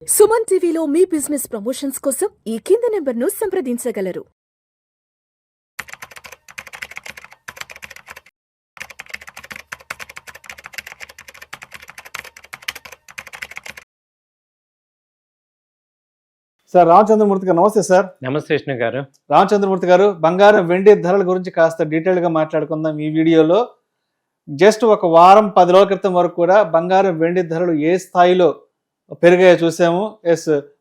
సుమన్ టీవీలో మీ business promotions కోసం ఈ కింది నెంబర్ను సంప్రదించగలరు. సార్ రామచంద్రమూర్తి గారు నమస్తే సార్. నమస్తే విష్ణు గారు. రామచంద్రమూర్తి గారు, బంగారం వెండి ధరల గురించి కాస్త డీటెయిల్ గా మాట్లాడుకుందాం ఈ వీడియోలో. జస్ట్ ఒక వారం 10 రోజుల క్రితం వరకు కూడా బంగారం వెండి ధరలు ఏ స్థాయిలో పెరిగాయో చూసాము.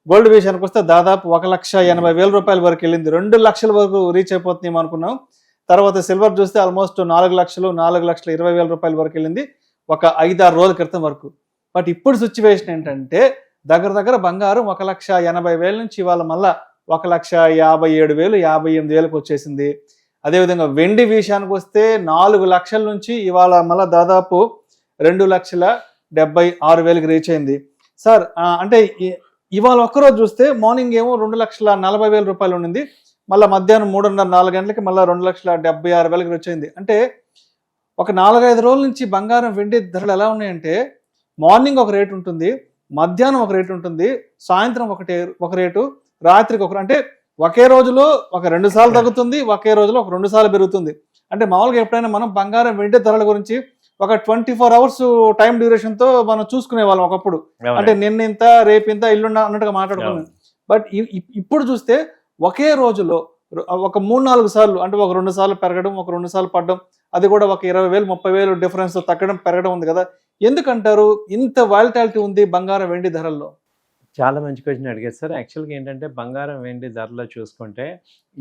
గోల్డ్ విషయానికి వస్తే దాదాపు 1,80,000 రూపాయల వరకు వెళ్ళింది. 2 లక్షల వరకు రీచ్ అయిపోతుంది అనుకున్నాం. తర్వాత సిల్వర్ చూస్తే ఆల్మోస్ట్ 4 లక్షలు 4,20,000 రూపాయల వరకు వెళ్ళింది ఒక 5-6 రోజుల క్రితం వరకు. బట్ ఇప్పుడు సిచ్యువేషన్ ఏంటంటే దగ్గర బంగారం 1,80,000 నుంచి ఇవాళ మళ్ళా 1,57,000 58,000 వచ్చేసింది. అదేవిధంగా వెండి విషయానికి వస్తే 4 లక్షల నుంచి ఇవాళ మళ్ళా దాదాపు 2,76,000 రీచ్ అయింది. సార్ అంటే ఇవాళ ఒక్కరోజు చూస్తే మార్నింగ్ ఏమో 2,40,000 రూపాయలు ఉండింది, మళ్ళీ మధ్యాహ్నం 3:30-4 గంటలకి మళ్ళీ 2,76,000 వచ్చింది. అంటే ఒక 4-5 రోజుల నుంచి బంగారం వెండి ధరలు ఎలా ఉన్నాయంటే మార్నింగ్ ఒక రేటు ఉంటుంది, మధ్యాహ్నం ఒక రేటు ఉంటుంది, సాయంత్రం ఒక రేటు, రాత్రికి ఒక, అంటే ఒకే రోజులో ఒక 2 సార్లు తగ్గుతుంది, ఒకే రోజులో ఒక 2 సార్లు పెరుగుతుంది. అంటే మామూలుగా ఎప్పుడైనా మనం బంగారం వెండి ధరల గురించి ఒక 24 అవర్స్ టైం డ్యూరేషన్ తో మనం చూసుకునే వాళ్ళం ఒకప్పుడు. అంటే నిన్నింత రేపింత ఇల్లున్న అన్నట్టుగా మాట్లాడుకున్నాం. బట్ ఇప్పుడు చూస్తే ఒకే రోజులో ఒక 3-4 సార్లు, అంటే ఒక 2 సార్లు పెరగడం, ఒక 2 సార్లు పడడం, అది కూడా ఒక 20,000-30,000 డిఫరెన్స్ తగ్గడం పెరగడం ఉంది కదా. ఎందుకంటారు ఇంత వాలిటాలిటీ ఉంది బంగారం వెండి ధరల్లో? చాలా మంచి క్వశ్చన్ అడిగారు సార్. యాక్చువల్గా ఏంటంటే బంగారం వెండి ధరలో చూసుకుంటే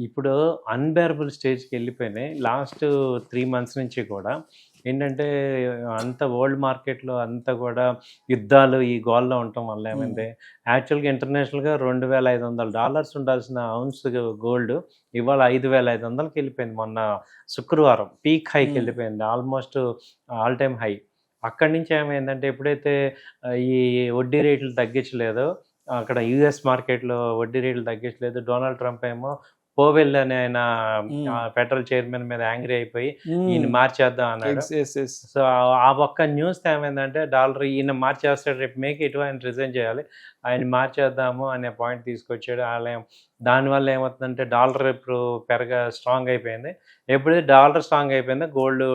ఇప్పుడు అన్బేరబుల్ స్టేజ్కి వెళ్ళిపోయినాయి. లాస్ట్ 3 months నుంచి కూడా ఏంటంటే అంత వరల్డ్ మార్కెట్లో అంతా కూడా యుద్ధాలు ఈ గోల్లో ఉండటం వల్ల ఏమైంది, యాక్చువల్గా ఇంటర్నేషనల్గా $2,500 ఉండాల్సిన ఔన్స్ గోల్డ్ ఇవాళ 5,500కి వెళ్ళిపోయింది. మొన్న శుక్రవారం పీక్ హైకి వెళ్ళిపోయింది, ఆల్మోస్ట్ ఆల్ టైమ్ హై. అక్కడి నుంచి ఏమైందంటే ఎప్పుడైతే ఈ వడ్డీ రేట్లు తగ్గించలేదో, అక్కడ యుఎస్ మార్కెట్లో వడ్డీ రేట్లు తగ్గించలేదు, డొనాల్డ్ ట్రంప్ ఏమో పోవెల్ అని ఆయన ఫెడరల్ చైర్మన్ మీద యాంగ్రీ అయిపోయి ఈయన మార్చేద్దాం అన్నాడు. సో ఆ ఒక్క న్యూస్ ఏమైందంటే డాలర్ ఈయన మార్చేస్తాడు, రేపు మేక్ ఇటు ఆయన రిజైన్ చేయాలి, ఆయన మార్చేద్దాము అనే పాయింట్ తీసుకొచ్చాడు ఆలయం. దానివల్ల ఏమవుతుందంటే డాలర్ ఇప్పుడు స్ట్రాంగ్ అయిపోయింది. ఎప్పుడైతే డాలర్ స్ట్రాంగ్ అయిపోయిందో గోల్డ్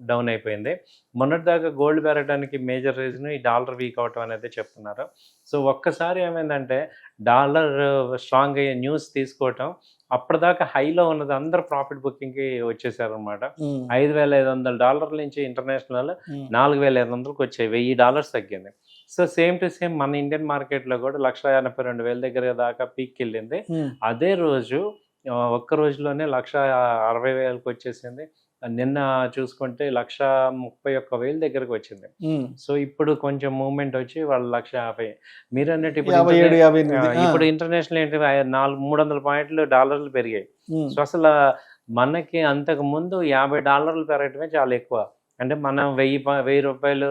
డౌన్ అయిపోయింది. మొన్నటిదాకా గోల్డ్ పెరగడానికి మేజర్ రీజన్ ఈ డాలర్ వీక్ అవటం అనేది చెప్తున్నారు. సో ఒక్కసారి ఏమైందంటే డాలర్ స్ట్రాంగ్ అయ్యే న్యూస్ తీసుకోవటం, అప్పటిదాకా హైలో ఉన్నది అందరు ప్రాఫిట్ బుకింగ్కి వచ్చేసారు అనమాట. $5,500 నుంచి ఇంటర్నేషనల్ 4,500కి వచ్చాయి, $1,000 తగ్గింది. సో సేమ్ టు సేమ్ మన ఇండియన్ మార్కెట్లో కూడా 1,82,000 దగ్గర దాకా పీక్కి వెళ్ళింది. అదే రోజు ఒక్క రోజులోనే 1,60,000కి వచ్చేసింది. నిన్న చూసుకుంటే 1,31,000 దగ్గరకు వచ్చింది. సో ఇప్పుడు కొంచెం మూవ్మెంట్ వచ్చి వాళ్ళు 1,50,000 మీరు అన్నట్టు ఇప్పుడు ఇంటర్నేషనల్ ఏంటి $300 పాయింట్లు డాలర్లు పెరిగాయి. సో అసలు మనకి అంతకు ముందు $50 పెరగటమే చాలా ఎక్కువ. అంటే మనం 1,000 రూపాయలు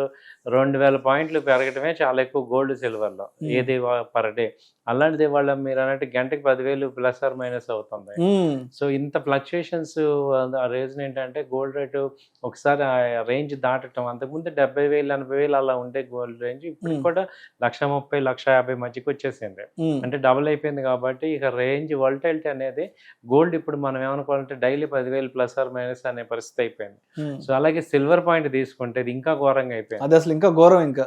2,000 పాయింట్లు పెరగటమే చాలా ఎక్కువ గోల్డ్ సిల్వర్లో ఏది పర్ డే. అలాంటిది వాళ్ళ మీరు అన్నట్టు గంటకి 10,000 ప్లస్ ఆర్ మైనస్ అవుతుంది. సో ఇంత ఫ్లక్చుయేషన్స్ రీజన్ ఏంటంటే గోల్డ్ రేటు ఒకసారి రేంజ్ దాటటం. అంతకుముందు 70,000 80,000 అలా ఉండే గోల్డ్ రేంజ్ ఇప్పుడు కూడా 1,30,000 1,50,000 మధ్యకి వచ్చేసింది. అంటే డబుల్ అయిపోయింది. కాబట్టి ఇక రేంజ్ వాలటిలిటీ అనేది గోల్డ్ ఇప్పుడు మనం ఏమనుకోవాలంటే డైలీ 10,000 ప్లస్ ఆర్ మైనస్ అనే పరిస్థితి అయిపోయింది. సో అలాగే సిల్వర్ పాయింట్ తీసుకుంటే ఇది ఇంకా ఘోరంగా అయిపోయింది. అది అసలు ఇంకా ఘోరం. ఇంకా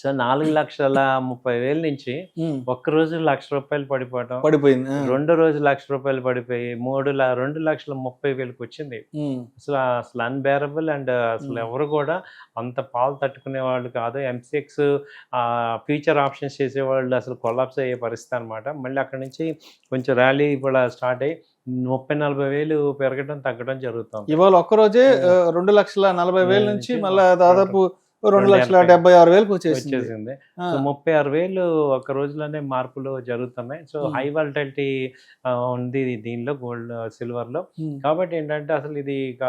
సో 4,30,000 నుంచి ఒక్క రోజు $1,00,000 పడిపోయింది. 2 రోజు $1,00,000 పడిపోయి 2,30,000కి వచ్చింది. అసలు అన్బేరబుల్. అండ్ అసలు ఎవరు కూడా అంత పాలు తట్టుకునే వాళ్ళు కాదు. MCX ఫ్యూచర్ ఆప్షన్స్ చేసేవాళ్ళు అసలు కొలాప్స్ అయ్యే పరిస్థితి అనమాట. మళ్ళీ అక్కడి నుంచి కొంచెం ర్యాలీ ఇప్పుడు స్టార్ట్ అయ్యి 30,000-40,000 పెరగడం తగ్గడం జరుగుతుంది. ఇవాళ ఒక్కరోజే 2,40,000 నుంచి మళ్ళీ దాదాపు 2,76,000 వచ్చేసింది. సో 36,000 ఒక రోజులోనే మార్పులు జరుగుతున్నాయి. సో హై వాలటిలిటీ ఉంది దీనిలో గోల్డ్ సిల్వర్ లో. కాబట్టి ఏంటంటే అసలు ఇది ఇక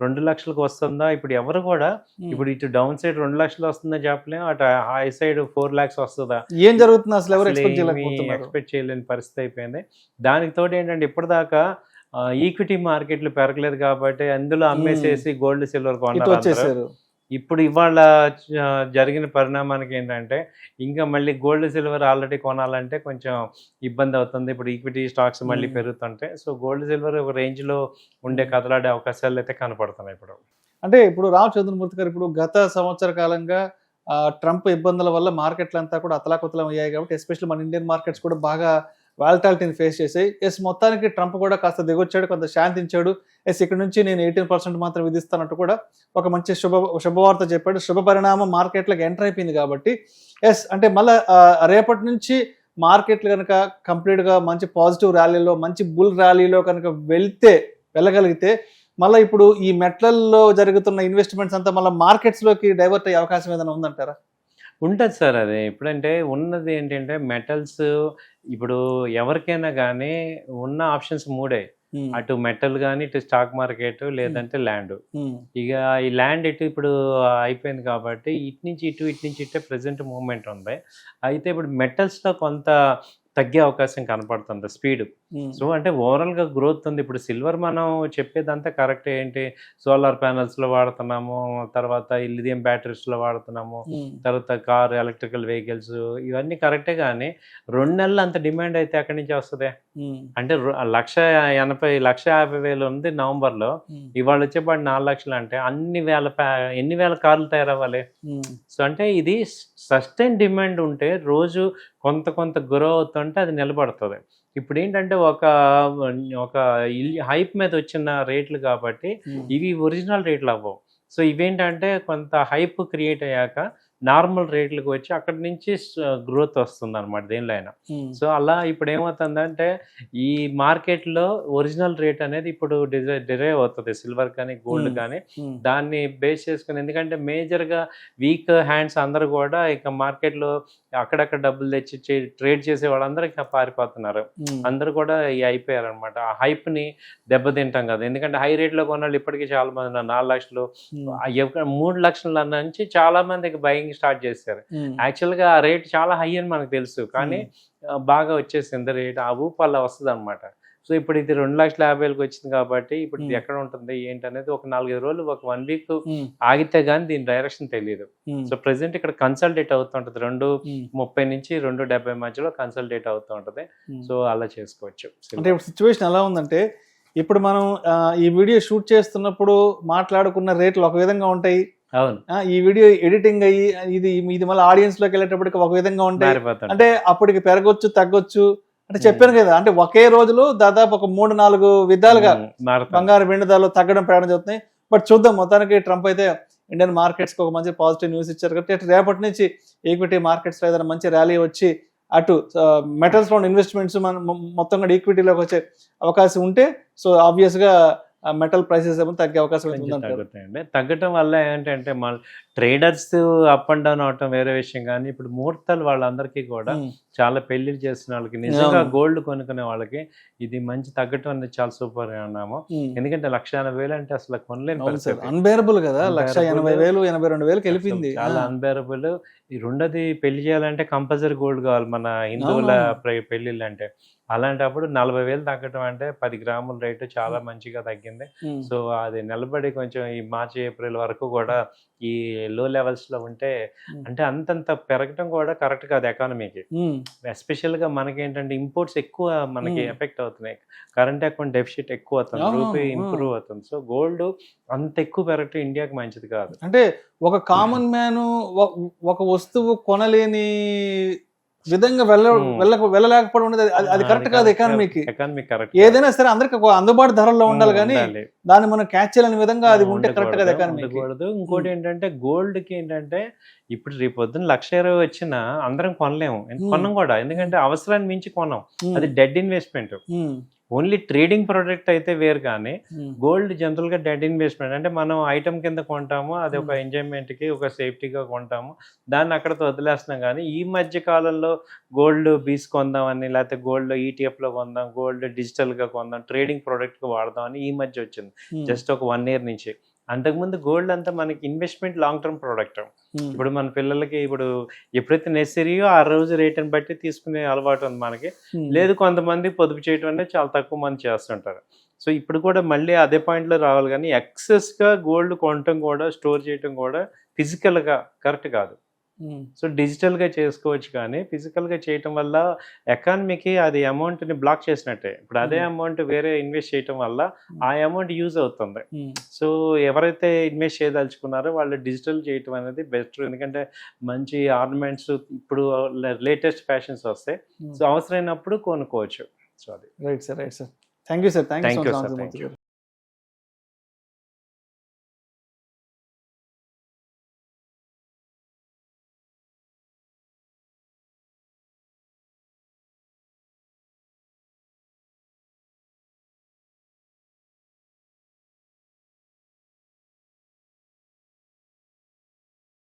2 లక్షలకు వస్తుందా ఇప్పుడు ఎవరు కూడా, ఇప్పుడు ఇటు డౌన్ సైడ్ 2 లక్షలు వస్తుందా చెప్పలేము, అటు హై సైడ్ 4 lakhs వస్తుందా, ఏం జరుగుతుంది అసలు ఎవరు ఎక్స్పెక్ట్ చేయలేని పరిస్థితి అయిపోయింది. దానికి తోటి ఏంటంటే ఇప్పటిదాకా ఈక్విటీ మార్కెట్లు పెరగలేదు కాబట్టి అందులో అమ్మేసేసి గోల్డ్ సిల్వర్ కొన్నారు. ఇప్పుడు ఇవాళ జరిగిన పరిణామానికి ఏంటంటే ఇంకా మళ్ళీ గోల్డ్ సిల్వర్ ఆల్రెడీ కొనాలంటే కొంచెం ఇబ్బంది అవుతుంది. ఇప్పుడు ఈక్విటీ స్టాక్స్ మళ్ళీ పెరుగుతుంటాయి. సో గోల్డ్ సిల్వర్ ఒక రేంజ్లో ఉండే కదలాడే అవకాశాలు అయితే కనపడుతున్నాయి ఇప్పుడు. అంటే ఇప్పుడు రామచంద్రమూర్తి గారు, ఇప్పుడు గత సంవత్సర కాలంగా ట్రంప్ ఇబ్బందుల వల్ల మార్కెట్లు అంతా కూడా అతలాకుతలం అయ్యాయి కాబట్టి ఎస్పెషల్లీ మన ఇండియన్ మార్కెట్స్ కూడా బాగా వాలటాలిటీని ఫేస్ చేసాయి. మొత్తానికి ట్రంప్ కూడా కాస్త దిగొచ్చాడు, కొంత శాంతించాడు. ఇక్కడ నుంచి నేను 18% మాత్రం విధిస్తానంటూ కూడా ఒక మంచి శుభవార్త చెప్పాడు. శుభ పరిణామం మార్కెట్లకు ఎంటర్ అయిపోయింది కాబట్టి అంటే మళ్ళీ రేపటి నుంచి మార్కెట్లు కనుక కంప్లీట్గా మంచి పాజిటివ్ ర్యాలీలో, మంచి బుల్ ర్యాలీలో కనుక వెళ్ళగలిగితే మళ్ళీ ఇప్పుడు ఈ మెటల్లో జరుగుతున్న ఇన్వెస్ట్మెంట్స్ అంతా మళ్ళీ మార్కెట్స్లోకి డైవర్ట్ అయ్యే అవకాశం ఏదైనా ఉందంటారా? ఉంటుంది సార్. అది ఇప్పుడంటే ఉన్నది ఏంటంటే మెటల్స్ ఇప్పుడు ఎవరికైనా కానీ ఉన్న ఆప్షన్స్ 3. అటు మెటల్ కానీ, ఇటు స్టాక్ మార్కెట్, లేదంటే ల్యాండ్. ఇక ఈ ల్యాండ్ ఇప్పుడు అయిపోయింది కాబట్టి ఇటు నుంచి ఇటే ప్రెసెంట్ మూవ్మెంట్ ఉంది. అయితే ఇప్పుడు మెటల్స్లో కొంత తగ్గే అవకాశం కనపడుతుంది స్పీడ్. సో అంటే ఓవరాల్గా గ్రోత్ ఉంది. ఇప్పుడు సిల్వర్ మనం చెప్పేదంతా కరెక్ట్. ఏంటి, సోలార్ ప్యానల్స్లో వాడుతున్నాము, తర్వాత లిథియం బ్యాటరీస్లో వాడుతున్నాము, తర్వాత కార్, ఎలక్ట్రికల్ వెహికల్స్, ఇవన్నీ కరెక్టే. కానీ 2 నెలలు అంత డిమాండ్ అయితే ఎక్కడి నుంచి వస్తుంది? అంటే 1,50,000 ఉంది నవంబర్లో, ఇవాళ వచ్చేపాటు 4 లక్షలు అంటే ఎన్ని వేల కార్లు తయారవ్వాలి? సో అంటే ఇది సస్టైన్ డిమాండ్ ఉంటే రోజు కొంత గ్రో అవుతుంటే అది నిలబడుతుంది. ఇప్పుడు ఏంటంటే ఒక హైప్ మీద వచ్చిన రేట్లు కాబట్టి ఇవి ఒరిజినల్ రేట్లు అవ్వవు. సో ఇవేంటంటే కొంత హైప్ క్రియేట్ అయ్యాక నార్మల్ రేట్లకు వచ్చి అక్కడి నుంచి గ్రోత్ వస్తుంది అనమాట దేనిలో అయినా. సో అలా ఇప్పుడు ఏమవుతుందంటే ఈ మార్కెట్లో ఒరిజినల్ రేట్ అనేది ఇప్పుడు డిరైవ్ అవుతుంది సిల్వర్ కానీ గోల్డ్ కానీ, దాన్ని బేస్ చేసుకుని. ఎందుకంటే మేజర్గా వీక్ హ్యాండ్స్ అందరూ కూడా ఇక మార్కెట్లో అక్కడక్కడ డబ్బులు తెచ్చి ట్రేడ్ చేసే వాళ్ళందరూ ఇక పారిపోతున్నారు. అందరూ కూడా అయిపోయారు అనమాట. ఆ హైప్ని దెబ్బతింటాం కదా. ఎందుకంటే హై రేట్లో కొన్నాళ్ళు ఇప్పటికీ చాలా మంది 4 లక్షలు, 3 లక్షల నుంచి చాలా మందికి బయింగ్ స్టార్ట్ చేశారు. యాక్చువల్గా ఆ రేట్ చాలా హై అని మనకు తెలుసు, కానీ బాగా వచ్చేసింది రేట్. ఆ ఊపు అలా వస్తుంది అనమాట. సో ఇప్పుడు ఇది 2,50,000కి వచ్చింది కాబట్టి ఇప్పుడు ఇది ఎక్కడ ఉంటుంది ఏంటి అనేది ఒక 4-5 రోజులు, ఒక 1 వీక్ ఆగితే గానీ దీని డైరెక్షన్ తెలియదు. సో ప్రెసెంట్ ఇక్కడ కన్సల్టేట్ అవుతుంటది 2.30 నుంచి 2.70 మధ్యలో కన్సల్టేట్ అవుతూ ఉంటది. సో అలా చేసుకోవచ్చు. అంటే ఇప్పుడు సిచ్యువేషన్ ఎలా ఉందంటే, ఇప్పుడు మనం ఈ వీడియో షూట్ చేస్తున్నప్పుడు మాట్లాడుకున్న రేట్లు ఒక విధంగా ఉంటాయి. అవును, ఈ వీడియో ఎడిటింగ్ అయ్యి ఇది మళ్ళీ ఆడియన్స్ లోకి వెళ్ళేటప్పటికి ఒక విధంగా ఉంటాయి. అంటే అప్పటికి పెరగొచ్చు, తగ్గొచ్చు. అంటే చెప్పాను కదా, అంటే ఒకే రోజులో దాదాపు ఒక 3-4 విధాలుగా బంగారు వెండి ధరలు తగ్గడం ప్రయాణం జరుగుతున్నాయి. బట్ చూద్దాం, మొత్తానికి ట్రంప్ అయితే ఇండియన్ మార్కెట్స్కి ఒక మంచి పాజిటివ్ న్యూస్ ఇచ్చారు కాబట్టి రేపటి నుంచి ఈక్విటీ మార్కెట్స్లో ఏదైనా మంచి ర్యాలీ వచ్చి అటు మెటల్స్లో ఇన్వెస్ట్మెంట్స్ మొత్తం కూడా ఈక్విటీలోకి వచ్చే అవకాశం ఉంటే, సో ఆబ్వియస్గా మెటల్ ప్రైసెస్ ఏమో తగ్గే అవకాశం తగ్గుతాయండి. తగ్గటం వల్ల ఏంటంటే మన ట్రేడర్స్ అప్ అండ్ డౌన్ అవటం వేరే విషయం, కానీ ఇప్పుడు ముహూర్తాలు వాళ్ళందరికీ కూడా చాలా పెళ్లిళ్ళు చేసిన వాళ్ళకి, నిజంగా గోల్డ్ కొనుక్కునే వాళ్ళకి ఇది మంచి తగ్గటం అనేది చాలా సూపర్ అన్నాము. ఎందుకంటే 1,80,000 అంటే అసలు కొనలేని, అన్బేరబుల్ కదా. 1,80,000, 82,000కి వెళ్ళిపోయింది. చాలా అన్బేరబుల్. ఈ రెండోది పెళ్లి చేయాలంటే కంపల్సరీ గోల్డ్ కావాలి మన హిందువుల పెళ్లిళ్ళు అంటే. అలాంటప్పుడు 40,000 తగ్గటం అంటే 10 గ్రాముల రేటు చాలా మంచిగా తగ్గింది. సో అది నిలబడి కొంచెం ఈ మార్చి, ఏప్రిల్ వరకు కూడా ఈ లో లెవెల్స్ లో ఉంటే, అంటే అంతంత పెరగటం కూడా కరెక్ట్ కాదు ఎకానమీకి. ఎస్పెషల్ గా మనకి ఏంటంటే ఇంపోర్ట్స్ ఎక్కువ మనకి ఎఫెక్ట్ అవుతున్నాయి. కరెంట్ అకౌంట్ డెఫిసిట్ ఎక్కువ అవుతుంది, రూపీ ఇంప్రూవ్ అవుతుంది. సో గోల్డ్ అంత ఎక్కువ పెరగటం ఇండియాకి మంచిది కాదు. అంటే ఒక కామన్ మ్యాన్ ఒక వస్తువు కొనలేని విధంగా వెళ్ళలేకపోవడం అనేది అది కరెక్ట్ కాదు ఎకానమీకి. ఏదైనా సరే అందరికి అందుబాటు ధరల్లో ఉండాలి, కానీ దాన్ని మనం క్యాచ్ చేయలేని విధంగా అది ఉంటే కరెక్ట్ కాదు ఎకానమీకి. ఇంకోటి ఏంటంటే గోల్డ్ కి ఏంటంటే ఇప్పుడు రేపు పొద్దున్న 1,20,000 వచ్చినా అందరం కొనలేము, కొనం కూడా. ఎందుకంటే అవసరాన్ని మించి కొనం, అది dead investment. Only trading product అయితే వేరు, కానీ గోల్డ్ జనరల్ గా డెడ్ ఇన్వెస్ట్మెంట్. అంటే మనం ఐటమ్ కింద కొంటాము, అది ఒక ఎంజాయ్మెంట్ కి, ఒక సేఫ్టీగా కొంటాము, దాన్ని అక్కడతో వదిలేస్తున్నాం. కానీ ఈ మధ్య కాలంలో గోల్డ్ బీస్ కొందామని, లేకపోతే గోల్డ్ ETF లో కొందాం, గోల్డ్ డిజిటల్ గా కొందాం, ట్రేడింగ్ ప్రోడక్ట్ గా వాడదాం అని ఈ మధ్య వచ్చింది, జస్ట్ ఒక 1 year నుంచి. అంతకుముందు గోల్డ్ అంతా మనకి ఇన్వెస్ట్మెంట్ లాంగ్ టర్మ్ ప్రోడక్ట్. ఇప్పుడు మన పిల్లలకి ఇప్పుడు ఎప్పుడైతే నెసరీయో ఆ రోజు రేటుని బట్టి తీసుకునే అలవాటు ఉంది మనకి. లేదు, కొంతమంది పొదుపు చేయడం అనేది చాలా తక్కువ మంది చేస్తుంటారు. సో ఇప్పుడు కూడా మళ్ళీ అదే పాయింట్లో రావాలి, కానీ ఎక్సెస్గా గోల్డ్ కొనటం కూడా, స్టోర్ చేయటం కూడా ఫిజికల్గా కరెక్ట్ కాదు. సో డిజిటల్గా చేసుకోవచ్చు, కానీ ఫిజికల్గా చేయటం వల్ల ఎకానమీకి అది అమౌంట్ని బ్లాక్ చేసినట్టే. ఇప్పుడు అదే అమౌంట్ వేరే ఇన్వెస్ట్ చేయటం వల్ల ఆ అమౌంట్ యూజ్ అవుతుంది. సో ఎవరైతే ఇన్వెస్ట్ చేయదలుచుకున్నారో వాళ్ళు డిజిటల్ చేయటం అనేది బెటర్. ఎందుకంటే మంచి ఆర్నమెంట్స్ ఇప్పుడు లేటెస్ట్ ఫ్యాషన్స్ వస్తాయి. సో అవసరమైనప్పుడు కొనుక్కోవచ్చు. సో అది right sir. Thank you sir. Thank you sir.